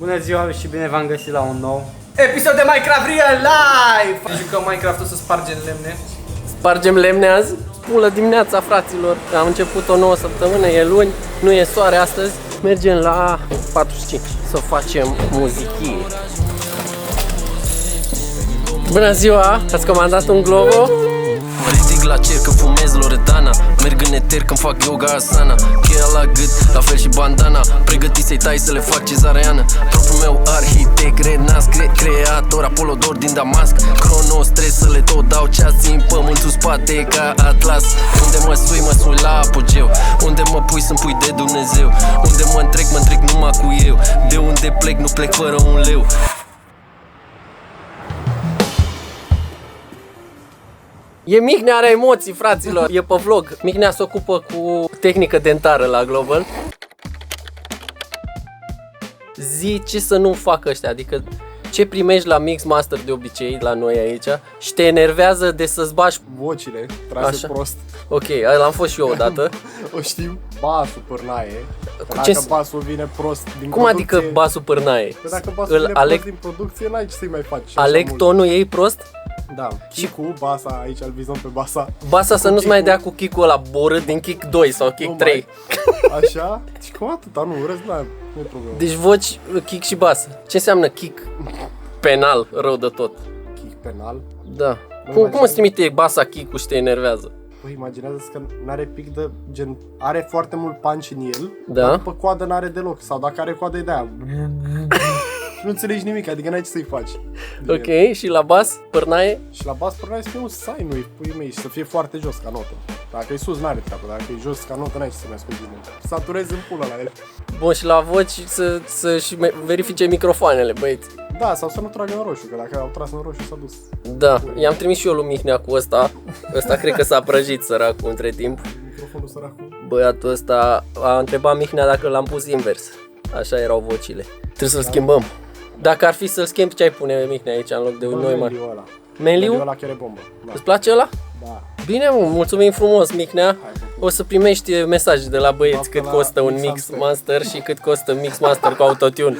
Bună ziua și bine v-am găsit la un nou episod de Minecraft Real Life! Ne jucăm Minecraft-ul să spargem lemne. Spargem lemne azi? Pulă dimineața, fraților. Am început o nouă săptămână, e luni, nu e soare astăzi. Mergem la 45 să facem muzichie. Bună ziua! Ați comandat un Glovo? Mă ridic la cer când fumez Loredana. Merg în eter când fac yoga asana. Cheia la gât, la fel și bandana. Pregătit să-i tai să le fac cezariană. Propriul meu arhitect, renasc, creator Apolodor din Damasc. Cronos, trebuie să le tot dau ceas. Țin pământul spate ca Atlas. Unde mă sui la apogeu. Unde mă pui să-mi pui de Dumnezeu. Unde mă întrec numai cu eu. De unde plec, nu plec fără un leu. E Mihnea, are emoții, fraților. E pe vlog. Mihnea se ocupă cu tehnică dentară la Global. Zi ce să nu facă ăștia, adică ce primești la Mix Master de obicei la noi aici și te enervează de să-ți bagi vocile trase așa. Prost. Ok, l-am fost și eu odată. O știm? Basul pârnaie. Ce Dacă basul vine prost din Cum producție, adică basul pârnaie? Că dacă basul vine prost din producție, n-ai ce să-i mai faci. așa Aleg mult. tonul ei prost? Da, Chicu, basa, aici îl vizăm pe basa. Basa să nu-ți mai Kick-ul. dea cu kick-ul ăla borât din kick 2 sau kick Nu 3. Așa? Și cum atâta, nu, rest nu e problemă. Deci voci, kick și basă. Ce înseamnă kick penal, rău de tot? Kick penal. Da. Cum îți trimite basa kick-ul și te enervează? Păi imaginează că n-are pic de gen, are foarte mult punch în el, Da. dar pe coadă n-are deloc. Sau dacă are coadă e de aia. Nu înțelegi nimic, adică n-ai ce să-i faci. Ok, și la bas, pârnaie? Și la bas până să fie un sinui, pui mei, și să fie foarte jos ca notă. Dacă e sus, n-are treabă, dacă e jos ca notă, n-ai ce să mai asculti nimeni. Saturezi în pula la ele. Bun, și la voci să-și verifice microfoanele, băieți. Da, sau să nu tragă în roșu, că dacă au tras în roșu s-a dus. Da, i-am trimis și eu lui Mihnea cu ăsta. Ăsta cred că s-a prăjit, săracul, între timp. Microfonul săracul. Băiatul ăsta a întrebat Mihnea dacă l-am pus invers. Așa erau vocile. Trebuie să-l schimbăm. Dacă ar fi să-l schimbi, ce ai pune Mihnea aici în loc de noi mari? Meliul ăla. Meliu? Meliul ăla chiar e bombă. Da. Îți place ăla? Da. Bine, mă, mulțumim frumos, Mihnea. O să primești mesaje de la băieți Baftă cât la costă un Mix Mix Master. Master și cât costă Mix Master cu autotune.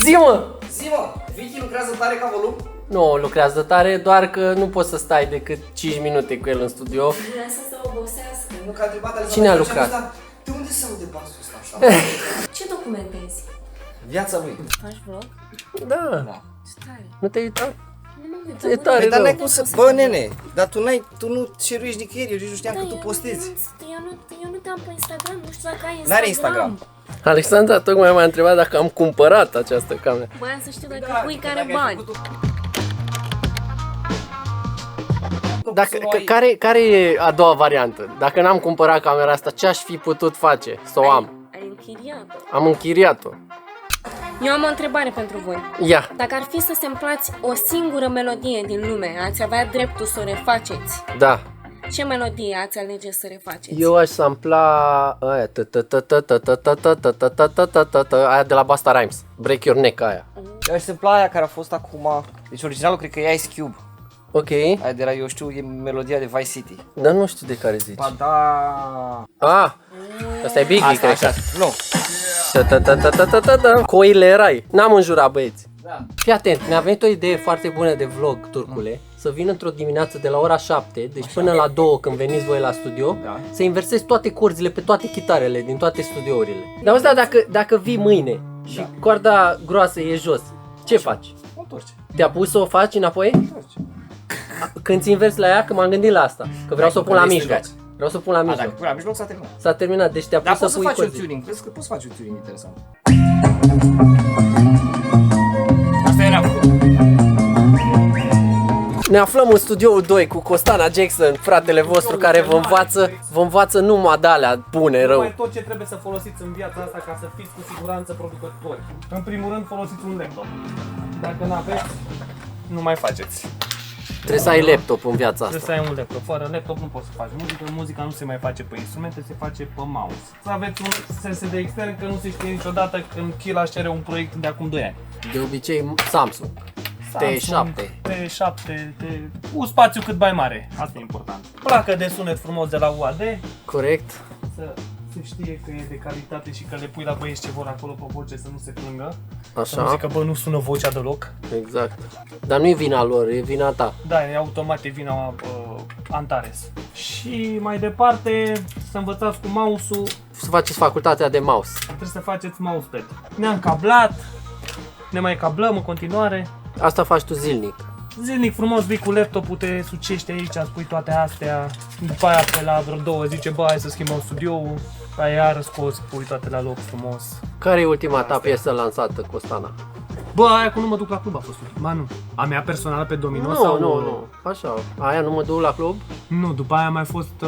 Zi-mă! Zi-mă, Vicky lucrează tare ca volum? Nu lucrează tare, doar că nu poți să stai decât 5 minute cu el în studio. Lasă să obosească. Nu, că a întrebat Alexandra Cine a Făceanu lucrat? ăsta, de unde se aude basul ăsta așa? Ce documentezi? Viața lui. Faci vlog? Da, Ce tare. nu te-ai uitat? Nu m-am uitat. E tare Păi, dar rău. n-ai cum să... Bă, nene, dar tu nu șeruiești nicăieri, eu nici nu știam că tu postezi. Eu nu te-am pe Instagram, nu știu dacă ai Instagram. N-are Instagram. Alexandra tocmai m-a întrebat dacă am cumpărat această cameră. Voiam să știu dacă pui care bani. Care e a doua variantă? Dacă n-am cumpărat camera asta, ce aș fi putut face? Să o am? Ai închiriat-o. Am închiriat-o. Eu am o întrebare pentru voi. Ia, Dacă ar fi să semplați o singură melodie din lume, ați avea dreptul să o refaceți. da. Ce melodie ați alege să refaceți? Eu aș sampla aia aia de la Basta Rhymes. Break Your Neck aia. Eu aș simpla aia care a fost acum, deci originalul cred că e Ice Cube. Ok, Aia de la, eu știu, e melodia de Vice City. dar nu știu de care zici. Ba da... Ah, asta e Biggie, cred că. Nu. Coile erai. N-am înjurat, băieți. Da. Fii atent, mi-a venit o idee foarte bună de vlog, Turcule. Să vin într-o dimineață de la ora 7, deci până la 2 când veniți voi la studio, să inversezi toate corzile pe toate chitarele din toate studiourile. Dar auzi, dacă vii mâine și coarda groasă e jos, ce faci? Întorce. Te-a pus să o faci înapoi? Când ți invers la ea, că m-am gândit la asta, că vreau să o pun la mijloc. Vreau să o pun la A, dacă mijloc. pui la mijloc s-a terminat. S-a terminat, deci te-a Dar pus poți să să pui faci un corzile. tuning, crezi că poți să faci un tuning interesant. Asta era făcut. Ne aflăm în studioul 2 cu Costana Jackson, fratele vostru care vă învață numai de-alea bune, rău. Tot ce trebuie să folosiți în viața asta ca să fiți cu siguranță producători. În primul rând folosiți un laptop. Dacă nu aveți, nu mai faceți. Trebuie să ai laptop în viața Trebuie asta. să ai un laptop. Fără laptop nu poți să faci muzică. Muzica nu se mai face pe instrumente, se face pe mouse. Să aveți un SSD extern, că nu se știe niciodată când Killa cere un proiect de acum 2 ani. De obicei Samsung. Samsung, T7. T7, un spațiu cât mai mare. Asta e important. Placă de sunet frumos de la UAD. Corect. Să se știe că e de calitate și că le pui la băieți ce vor acolo pe voce să nu se plângă. Să nu Așa, zică, bă, nu sună vocea deloc. exact. Dar nu e vina lor, e vina ta. Da, e automat, e vina Antares. Și mai departe, să învățați cu mouse-ul, Să faceți facultatea de mouse. trebuie să faceți mousepad. Ne-am cablat, ne mai cablăm în continuare. Asta faci tu zilnic. Zilnic frumos vii cu laptopul, te sucești aici, spui toate astea. După aia pe la vreo 2 zice, bă, hai să schimbăm studioul. Aia iară scoți, pui toate la loc frumos. Care e ultima ta piesă lansată, Costana? Bă, aia cu Nu mă duc la club a fost ultima, nu. A mea personală pe Domino sau... Nu. Așa. Aia nu mă duc la club? Nu, după aia a mai fost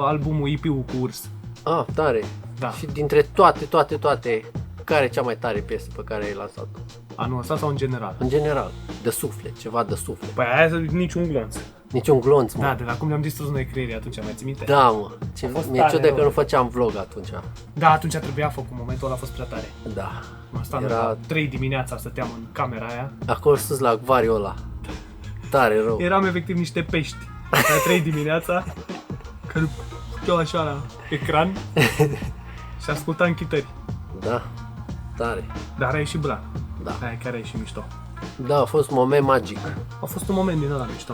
albumul EP-ul cu Urs. Ah, tare. Da. Și dintre toate, care e cea mai tare piesă pe care ai lansat-o? Anul ăsta sau în general? În general, de suflet, ceva de suflet. Păi aia niciun glonț. Niciun glonț, mă. Da, de la cum ne-am distrus noi creierii atunci, mai ții minte? Da, mă. fost Mi-e tare ciudă că rău. nu făceam vlog atunci. Da, atunci trebuia făcut, momentul ăla a fost prea tare. Da. M-am stat Era- la 3 dimineața, stăteam în camera aia. Acolo sus la acvariul ăla. Tare rău. Eram efectiv niște pești. La 3 dimineața, care puteau așa la ecran și ascultam chitări. Da. Tare. Dar a ieșit blan. Da. Aia chiar a ieșit mișto. Da, a fost un moment magic. A fost un moment din ăla mișto.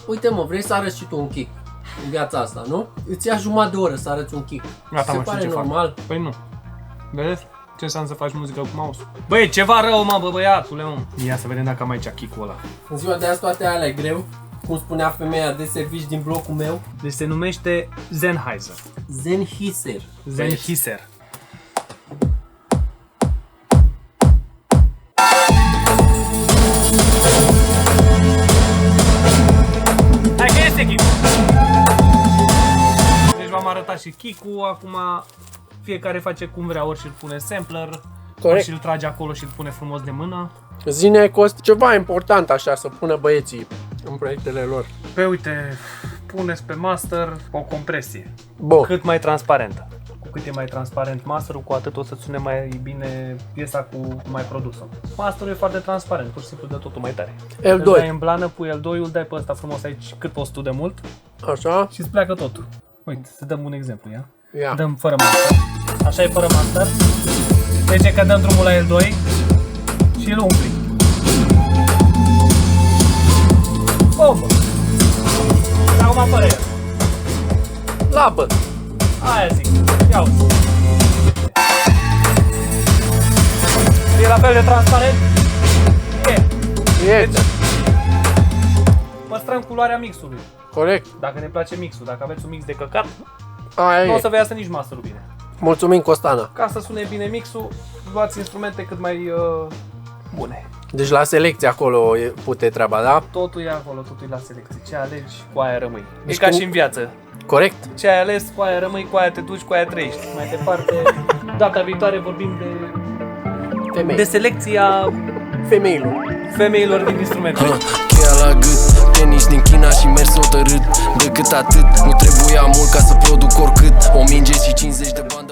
Uite, mă, vrei să arăți și tu un kick în viața asta, nu? Îți ia jumătate de oră să arăți un kick. Gata, Se mă, știu pare ce normal? fac. Păi nu. Vedeți? Ce înseamnă să faci muzică cu mouse? Băi, ceva rău, mă, bă, băiatule, mă. Ia să vedem dacă am aici kick-ul ăla. În ziua de azi toate alea e greu. Cum spunea femeia de servici din blocul meu. Deci se numește Sennheiser. Sennheiser. Sennheiser. Hai că este kick. Deci v-am arătat și kick-ul, acum fiecare face cum vrea, ori și-l pune sampler, ori Corect. și-l trage acolo și-l pune frumos de mână. Zine, Cost, ceva important așa să pună băieții în proiectele lor. Pe uite, puneți pe master o compresie, Bun. cât mai transparentă. Cu cât e mai transparent masterul, cu atât o să sune mai bine piesa cu mai produsă. Masterul e foarte transparent, pur și simplu dă totul mai tare. Îl dai L2. în blană, pui L2-ul, dai pe ăsta frumos aici cât poți tu de mult Așa? și îți pleacă totul. Uite, să dăm un exemplu, ia? Ia. Dăm fără master. Așa e fără master. Deci că dăm drumul la L2 și îl umpli. Bombă! Acum fără el. Labă. Aia zic. Ia uite. E la fel de transparent? E. E. Păstrăm culoarea mixului. Corect. Dacă ne place mixul, dacă aveți un mix de căcat, Aia nu o e. să vă iasă nici masterul bine. Mulțumim, Costana. Ca să sune bine mixul, luați instrumente cât mai bune. Deci la selecție acolo pute treaba, da? Totul e acolo, totul e la selecție. Ce alegi, cu aia rămâi. E Deci ca cum- și în viață. Corect? Ce ai ales, cu aia rămâi, cu aia te duci, cu aia trăiești. Mai departe, data viitoare vorbim Femei. de selecția Femeilor. femeilor din instrumente. Cheia la gât, tenis din China și mers hotărât. Decât atât, nu trebuia mult ca să produc oricât. O minge și 50 de bani.